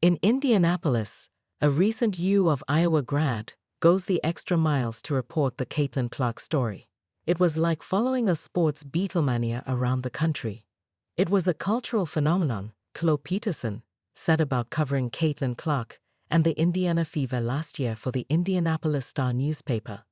In Indianapolis, a recent U of Iowa grad goes the extra miles to report the Caitlin Clark story. It was like following a sports Beatlemania around the country. It was a cultural phenomenon, Chloe Peterson said about covering Caitlin Clark and the Indiana Fever last year for the Indianapolis Star newspaper.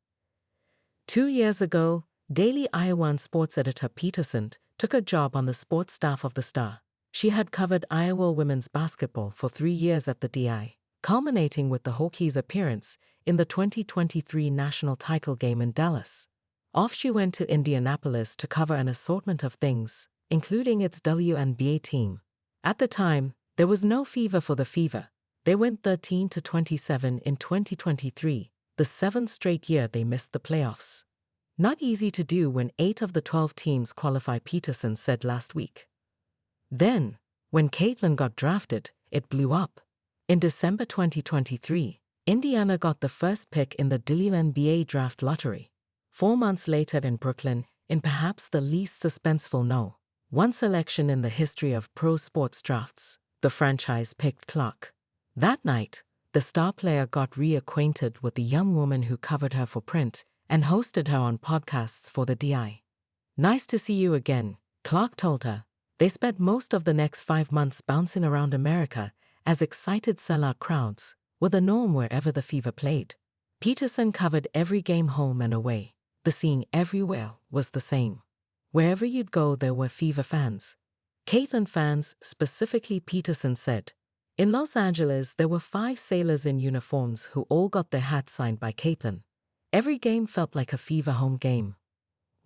2 years ago, Daily Iowan sports editor Peterson took a job on the sports staff of the Star. She had covered Iowa women's basketball for 3 years at the DI, culminating with the Hokies' appearance in the 2023 national title game in Dallas. Off she went to Indianapolis to cover an assortment of things, including its WNBA team. At the time, there was no Fever for the Fever. They went 13-27 in 2023, the 7th straight year they missed the playoffs. Not easy to do when 8 of the 12 teams qualify, Peterson said last week. Then, when Caitlin got drafted, it blew up. In December 2023, Indiana got the first pick in the WNBA draft lottery. 4 months later in Brooklyn, in perhaps the least suspenseful No.1 selection in the history of pro sports drafts, the franchise picked Clark. That night, the star player got reacquainted with the young woman who covered her for print and hosted her on podcasts for the DI. "Nice to see you again," Clark told her. They spent most of the next 5 months bouncing around America as excited sellout crowds were the norm wherever the Fever played. Peterson covered every game home and away. The scene everywhere was the same. Wherever you'd go, there were Fever fans. Caitlin fans, specifically, Peterson said. In Los Angeles, there were 5 sailors in uniforms who all got their hats signed by Caitlin. Every game felt like a Fever home game.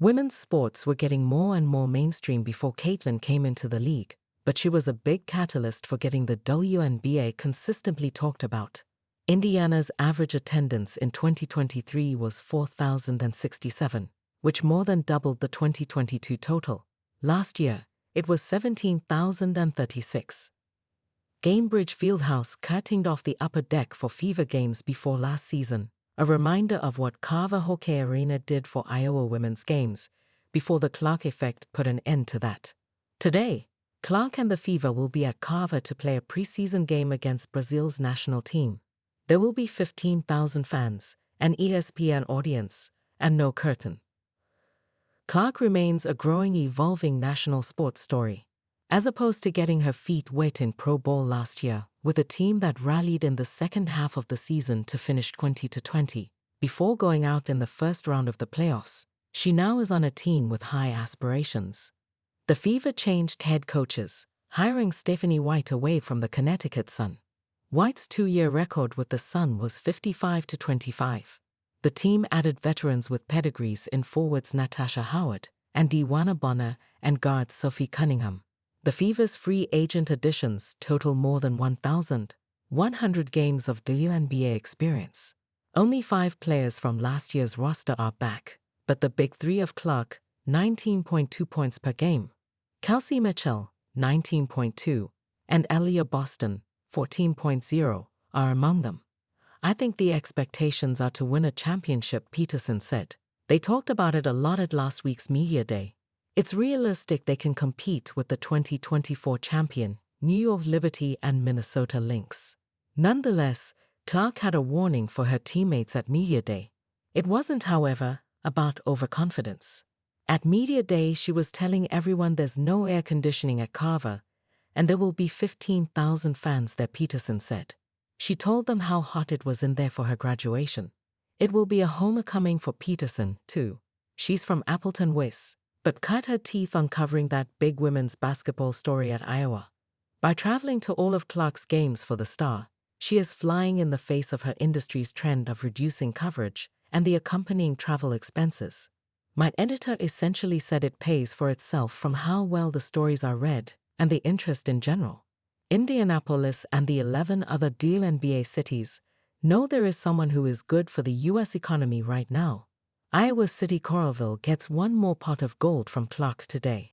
Women's sports were getting more and more mainstream before Caitlin came into the league, but she was a big catalyst for getting the WNBA consistently talked about. Indiana's average attendance in 2023 was 4,067, which more than doubled the 2022 total. Last year, it was 17,036. Gainbridge Fieldhouse curtained off the upper deck for Fever games before last season, a reminder of what Carver Hockey Arena did for Iowa women's games, before the Clark effect put an end to that. Today, Clark and the Fever will be at Carver to play a preseason game against Brazil's national team. There will be 15,000 fans, an ESPN audience, and no curtain. Clark remains a growing, evolving national sports story. As opposed to getting her feet wet in pro ball last year, with a team that rallied in the second half of the season to finish 20-20, before going out in the first round of the playoffs, she now is on a team with high aspirations. The Fever changed head coaches, hiring Stephanie White away from the Connecticut Sun. White's 2-year record with the Sun was 55-25. The team added veterans with pedigrees in forwards Natasha Howard and Dewana Bonner and guards Sophie Cunningham. The Fever's free agent additions total more than 1,100 games of WNBA experience. Only 5 players from last year's roster are back, but the big 3 of Clark, 19.2 points per game, Kelsey Mitchell, 19.2, and Aaliyah Boston, 14.0, are among them. "I think the expectations are to win a championship," Peterson said. They talked about it a lot at last week's media day. It's realistic they can compete with the 2024 champion, New York Liberty and Minnesota Lynx. Nonetheless, Clark had a warning for her teammates at media day. It wasn't, however, about overconfidence. At media day, she was telling everyone there's no air conditioning at Carver, and there will be 15,000 fans there, Peterson said. She told them how hot it was in there for her graduation. It will be a homecoming for Peterson, too. She's from Appleton, Wis, but cut her teeth on covering that big women's basketball story at Iowa. By traveling to all of Clark's games for the Star, she is flying in the face of her industry's trend of reducing coverage and the accompanying travel expenses. My editor essentially said it pays for itself from how well the stories are read and the interest in general. Indianapolis and the 11 other WNBA cities know there is someone who is good for the U.S. economy right now. Iowa City Coralville gets one more pot of gold from Clark today.